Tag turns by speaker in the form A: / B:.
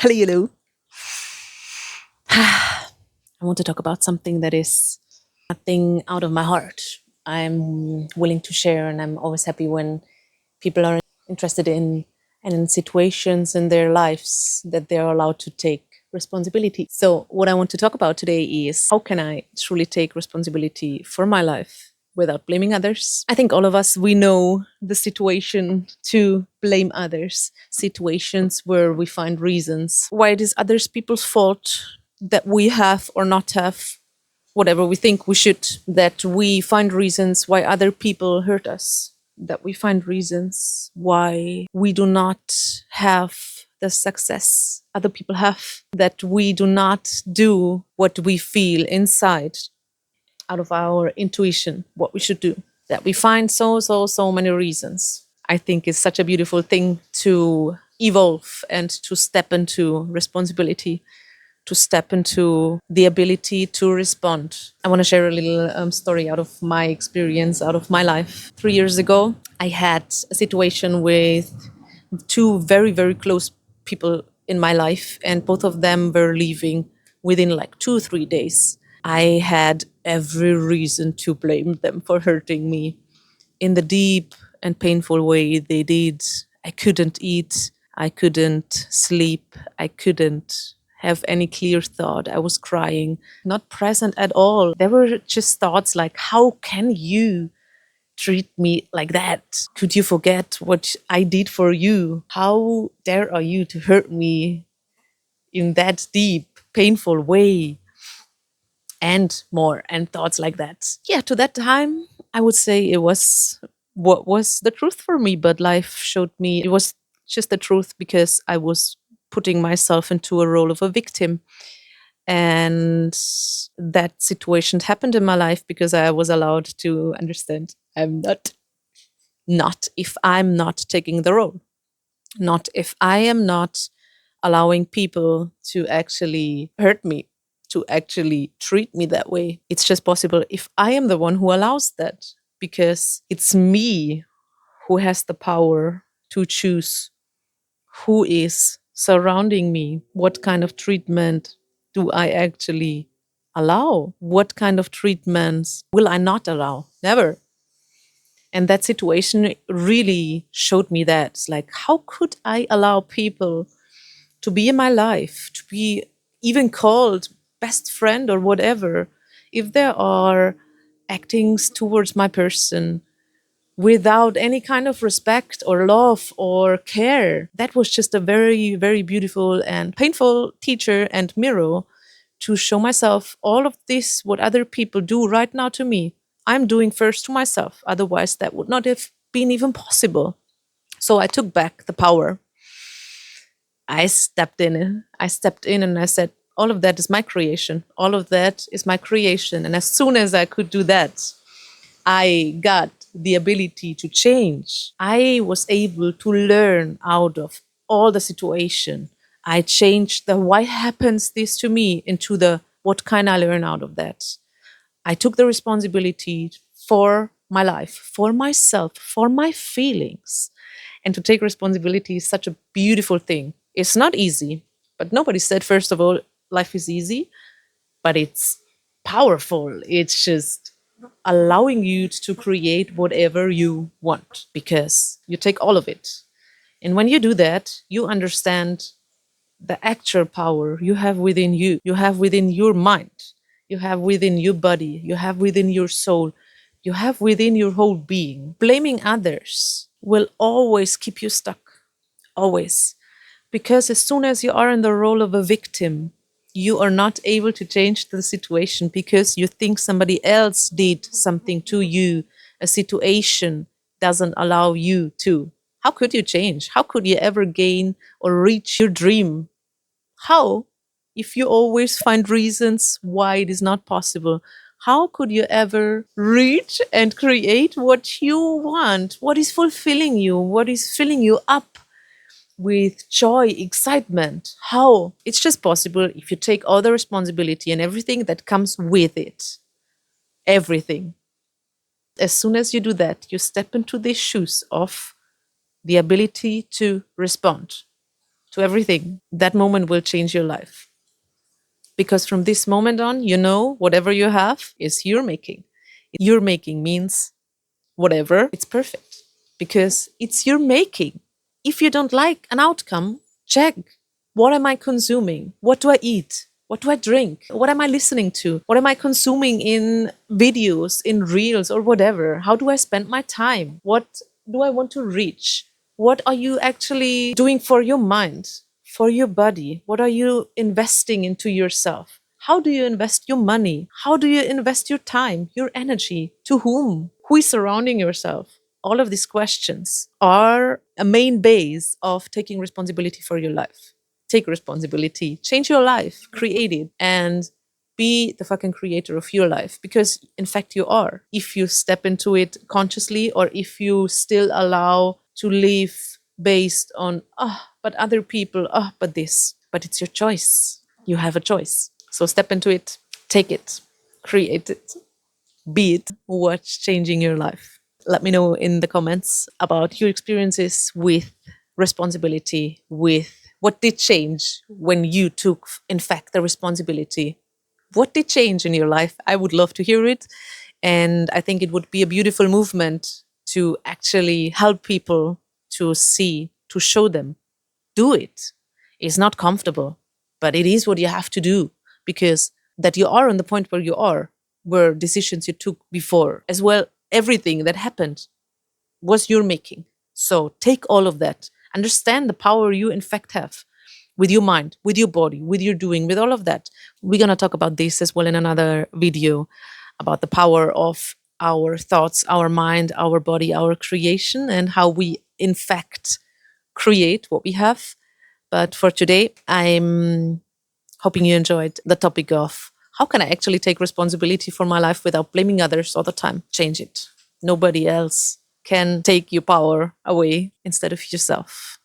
A: Hello. I want to talk about something that is a thing out of my heart. I'm willing to share, and I'm always happy when people are interested in and in situations in their lives that they're allowed to take responsibility. So, what I want to talk about today is how can I truly take responsibility for my life without blaming others? I think all of us, we know the situation to blame others, situations where we find reasons why it is others people's fault that we have or not have whatever we think we should, that we find reasons why other people hurt us, that we find reasons why we do not have the success other people have, that we do not do what we feel inside out of our intuition, what we should do, that we find so many reasons. I think is such a beautiful thing to evolve and to step into responsibility, to step into the ability to respond. I want to share a little story out of my experience, out of my life. 3 years ago, I had a situation with two very close people in my life, and both of them were leaving within like 2 or 3 days. I had every reason to blame them for hurting me in the deep and painful way they did. I couldn't eat, I couldn't sleep, I couldn't have any clear thought. I was crying, not present at all. There were just thoughts like, how can you treat me like that? Could you forget what I did for you? How dare are you to hurt me in that deep, painful way? And more, and thoughts like that. Yeah, to that time, I would say it was what was the truth for me, but life showed me it was just the truth because I was putting myself into a role of a victim. And that situation happened in my life because I was allowed to understand I'm not if I'm not taking the role, not if I am not allowing people to actually hurt me, to actually treat me that way. It's just possible if I am the one who allows that, because it's me who has the power to choose who is surrounding me, what kind of treatment do I actually allow, what kind of treatments will I not allow. Never. And that situation really showed me that. It's like, how could I allow people to be in my life, to be even called best friend or whatever, if there are actings towards my person without any kind of respect or love or care? That was just a very beautiful and painful teacher and mirror to show myself all of this, what other people do right now to me, I'm doing first to myself. Otherwise, that would not have been even possible. So I took back the power. I stepped in. I stepped in and I said, all of that is my creation. All of that is my creation. And as soon as I could do that, I got the ability to change. I was able to learn out of all the situation. I changed the why happens this to me into the what can I learn out of that. I took the responsibility for my life, for myself, for my feelings. And to take responsibility is such a beautiful thing. It's not easy, but nobody said, first of all, life is easy, but it's powerful. It's just allowing you to create whatever you want because you take all of it. And when you do that, you understand the actual power you have within you have within your mind, you have within your body, you have within your soul, you have within your whole being. Blaming others will always keep you stuck, always. Because as soon as you are in the role of a victim, you are not able to change the situation because you think somebody else did something to you. A situation doesn't allow you to. How could you change? How could you ever gain or reach your dream? How? If you always find reasons why it is not possible, how could you ever reach and create what you want? What is fulfilling you? What is filling you up with joy, excitement? How? It's just possible if you take all the responsibility and everything that comes with it. Everything. As soon as you do that, you step into the shoes of the ability to respond. to everything. That moment will change your life. Because from this moment on, you know, whatever you have is your making. Your making means whatever, it's perfect because it's your making. If you don't like an outcome, check, what am I consuming? What do I eat? What do I drink? What am I listening to? What am I consuming in videos, in reels, or whatever? How do I spend my time? What do I want to reach? What are you actually doing for your mind, for your body? What are you investing into yourself? How do you invest your money? How do you invest your time, your energy? To whom? Who is surrounding yourself? All of these questions are a main base of taking responsibility for your life. Take responsibility, change your life, create it, and be the fucking creator of your life. Because in fact, you are. If you step into it consciously, or if you still allow to live based on, but other people, but this. But it's your choice. You have a choice. So step into it, take it, create it, be it what's changing your life. Let me know in the comments about your experiences with responsibility, with what did change when you took, in fact, the responsibility. What did change in your life? I would love to hear it. And I think it would be a beautiful movement to actually help people to see, to show them. Do it. It's not comfortable, but it is what you have to do, because that you are on the point where you are, where decisions you took before, as well, everything that happened was your making. So take all of that. Understand the power you in fact have with your mind, with your body, with your doing, with all of that. We're going to talk about this as well in another video, about the power of our thoughts, our mind, our body, our creation, and how we in fact create what we have. But for today, I'm hoping you enjoyed the topic of how can I actually take responsibility for my life without blaming others all the time? Change it. Nobody else can take your power away instead of yourself.